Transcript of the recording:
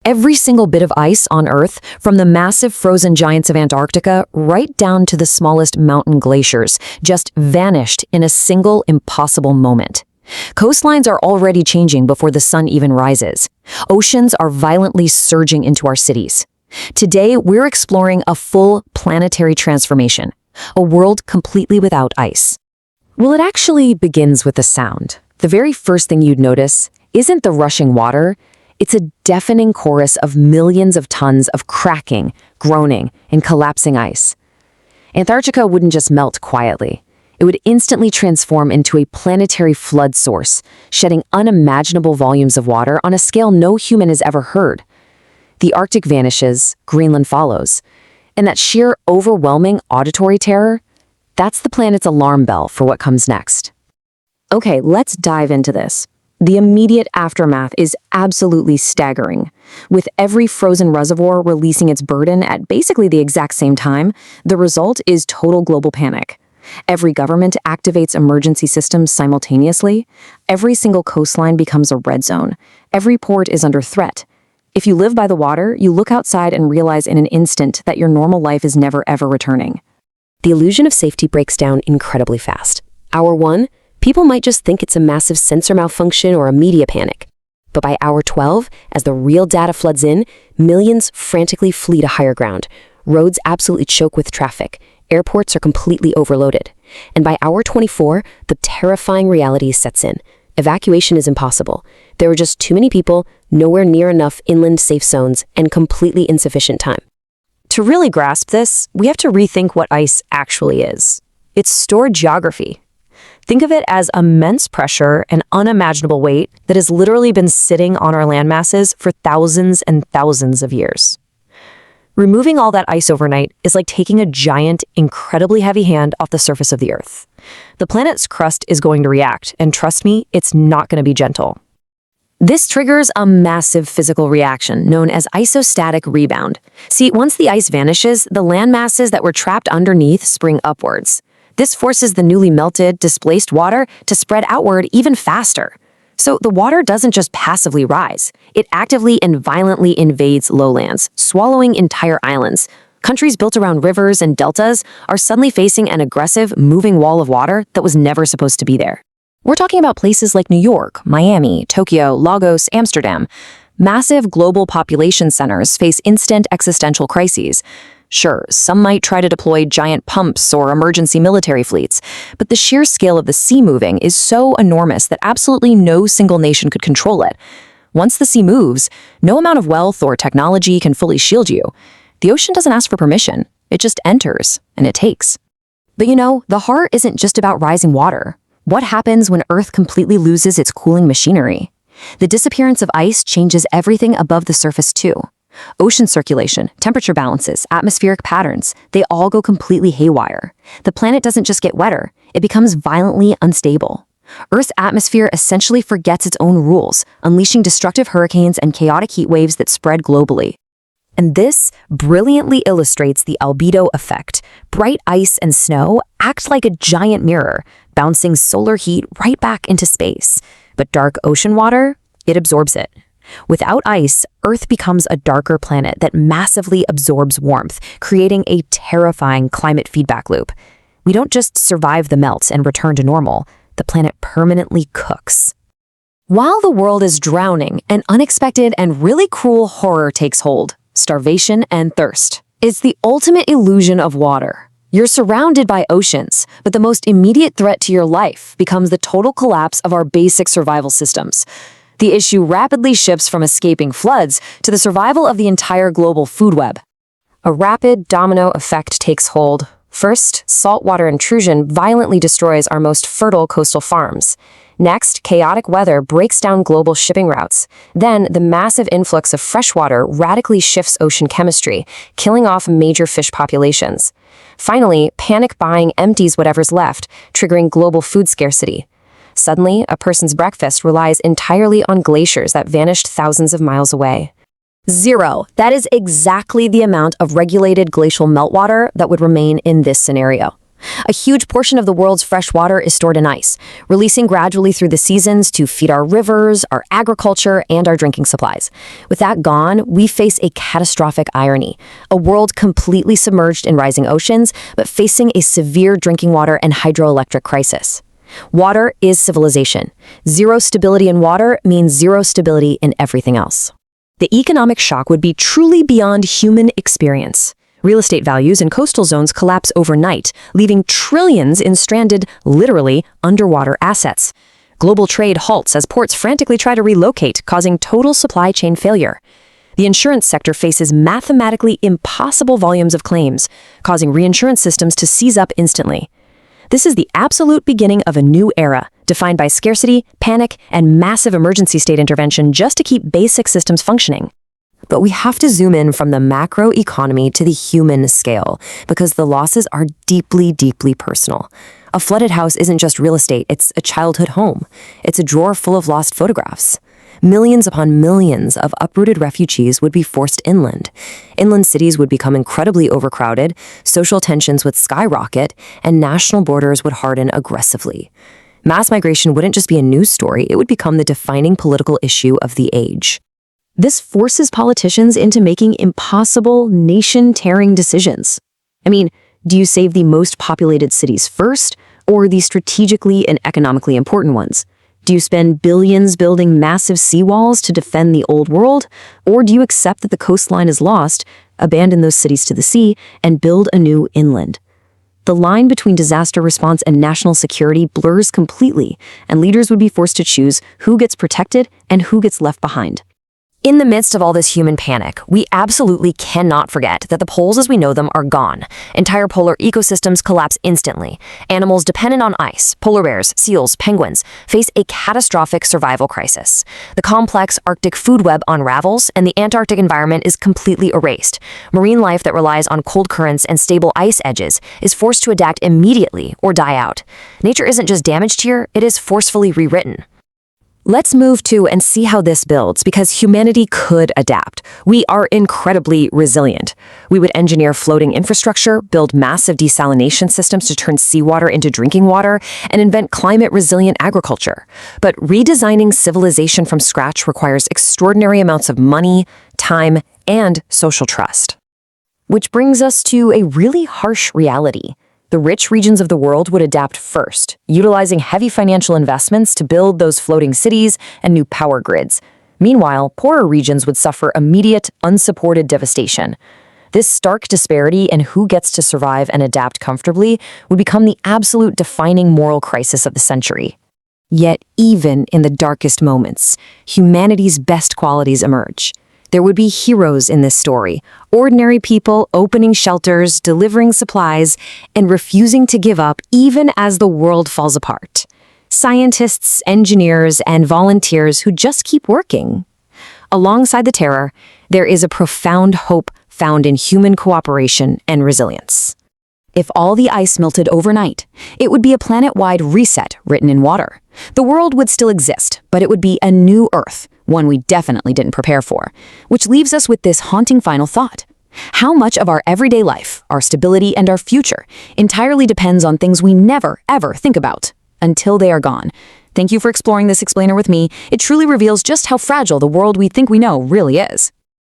Every single bit of ice on Earth, from the massive frozen giants of Antarctica right down to the smallest mountain glaciers, just vanished in a single impossible moment. Coastlines are already changing before the sun even rises. Oceans are violently surging into our cities. Today, we're exploring a full planetary transformation, a world completely without ice. Well, it actually begins with the sound. The very first thing you'd notice isn't the rushing water. It's a deafening chorus of millions of tons of cracking, groaning, and collapsing ice. Antarctica wouldn't just melt quietly. It would instantly transform into a planetary flood source, shedding unimaginable volumes of water on a scale no human has ever heard. The Arctic vanishes, Greenland follows. And that sheer overwhelming auditory terror, that's the planet's alarm bell for what comes next. Okay, let's dive into this. The immediate aftermath is absolutely staggering. With every frozen reservoir releasing its burden at basically the exact same time, the result is total global panic. Every government activates emergency systems simultaneously. Every single coastline becomes a red zone. Every port is under threat. If you live by the water, you look outside and realize in an instant that your normal life is never ever returning. The illusion of safety breaks down incredibly fast. Hour 1, people might just think it's a massive sensor malfunction or a media panic. But by hour 12, as the real data floods in, millions frantically flee to higher ground. Roads absolutely choke with traffic. Airports are completely overloaded. And by hour 24, the terrifying reality sets in. Evacuation is impossible. There are just too many people, nowhere near enough inland safe zones, and completely insufficient time. To really grasp this, we have to rethink what ice actually is. It's stored geography. Think of it as immense pressure and unimaginable weight that has literally been sitting on our landmasses for thousands and thousands of years. Removing all that ice overnight is like taking a giant, incredibly heavy hand off the surface of the Earth. The planet's crust is going to react, and trust me, it's not going to be gentle. This triggers a massive physical reaction known as isostatic rebound. See, once the ice vanishes, the land masses that were trapped underneath spring upwards. This forces the newly melted, displaced water to spread outward even faster. So the water doesn't just passively rise. It actively and violently invades lowlands, swallowing entire islands. Countries built around rivers and deltas are suddenly facing an aggressive, moving wall of water that was never supposed to be there. We're talking about places like New York, Miami, Tokyo, Lagos, Amsterdam. Massive global population centers face instant existential crises. Sure, some might try to deploy giant pumps or emergency military fleets, but the sheer scale of the sea moving is so enormous that absolutely no single nation could control it. Once the sea moves, no amount of wealth or technology can fully shield you. The ocean doesn't ask for permission. It just enters, and it takes. But the heart isn't just about rising water. What happens when Earth completely loses its cooling machinery? The disappearance of ice changes everything above the surface too. Ocean circulation, temperature balances, atmospheric patterns, they all go completely haywire. The planet doesn't just get wetter, it becomes violently unstable. Earth's atmosphere essentially forgets its own rules, unleashing destructive hurricanes and chaotic heat waves that spread globally. And this brilliantly illustrates the albedo effect. Bright ice and snow act like a giant mirror, bouncing solar heat right back into space. But dark ocean water, it absorbs it. Without ice, Earth becomes a darker planet that massively absorbs warmth, creating a terrifying climate feedback loop. We don't just survive the melt and return to normal, the planet permanently cooks. While the world is drowning, an unexpected and really cruel horror takes hold: starvation and thirst. It's the ultimate illusion of water. You're surrounded by oceans, but the most immediate threat to your life becomes the total collapse of our basic survival systems. The issue rapidly shifts from escaping floods to the survival of the entire global food web. A rapid domino effect takes hold. First, saltwater intrusion violently destroys our most fertile coastal farms. Next, chaotic weather breaks down global shipping routes. Then, the massive influx of freshwater radically shifts ocean chemistry, killing off major fish populations. Finally, panic buying empties whatever's left, triggering global food scarcity. Suddenly, a person's breakfast relies entirely on glaciers that vanished thousands of miles away. 0. That is exactly the amount of regulated glacial meltwater that would remain in this scenario. A huge portion of the world's fresh water is stored in ice, releasing gradually through the seasons to feed our rivers, our agriculture, and our drinking supplies. With that gone, we face a catastrophic irony, a world completely submerged in rising oceans, but facing a severe drinking water and hydroelectric crisis. Water is civilization. Zero stability in water means zero stability in everything else. The economic shock would be truly beyond human experience. Real estate values in coastal zones collapse overnight, leaving trillions in stranded, literally, underwater assets. Global trade halts as ports frantically try to relocate, causing total supply chain failure. The insurance sector faces mathematically impossible volumes of claims, causing reinsurance systems to seize up instantly. This is the absolute beginning of a new era, defined by scarcity, panic, and massive emergency state intervention just to keep basic systems functioning. But we have to zoom in from the macro economy to the human scale, because the losses are deeply, deeply personal. A flooded house isn't just real estate, it's a childhood home. It's a drawer full of lost photographs. Millions upon millions of uprooted refugees would be forced inland. Inland cities would become incredibly overcrowded, social tensions would skyrocket, and national borders would harden aggressively. Mass migration wouldn't just be a news story, it would become the defining political issue of the age. This forces politicians into making impossible, nation-tearing decisions. I mean, do you save the most populated cities first, or the strategically and economically important ones? Do you spend billions building massive seawalls to defend the old world, or do you accept that the coastline is lost, abandon those cities to the sea, and build a new inland? The line between disaster response and national security blurs completely, and leaders would be forced to choose who gets protected and who gets left behind. In the midst of all this human panic, we absolutely cannot forget that the poles as we know them are gone. Entire polar ecosystems collapse instantly. Animals dependent on ice, polar bears, seals, penguins, face a catastrophic survival crisis. The complex Arctic food web unravels, and the Antarctic environment is completely erased. Marine life that relies on cold currents and stable ice edges is forced to adapt immediately or die out. Nature isn't just damaged here, it is forcefully rewritten. Let's move to and see how this builds, because humanity could adapt. We are incredibly resilient. We would engineer floating infrastructure, build massive desalination systems to turn seawater into drinking water, and invent climate-resilient agriculture. But redesigning civilization from scratch requires extraordinary amounts of money, time, and social trust. Which brings us to a really harsh reality. The rich regions of the world would adapt first, utilizing heavy financial investments to build those floating cities and new power grids. Meanwhile, poorer regions would suffer immediate, unsupported devastation. This stark disparity in who gets to survive and adapt comfortably would become the absolute defining moral crisis of the century. Yet, even in the darkest moments, humanity's best qualities emerge. There would be heroes in this story, ordinary people opening shelters, delivering supplies, and refusing to give up even as the world falls apart. Scientists, engineers, and volunteers who just keep working. Alongside the terror, there is a profound hope found in human cooperation and resilience. If all the ice melted overnight, it would be a planet-wide reset written in water. The world would still exist, but it would be a new Earth, one we definitely didn't prepare for, which leaves us with this haunting final thought. How much of our everyday life, our stability, and our future entirely depends on things we never, ever think about until they are gone. Thank you for exploring this explainer with me. It truly reveals just how fragile the world we think we know really is.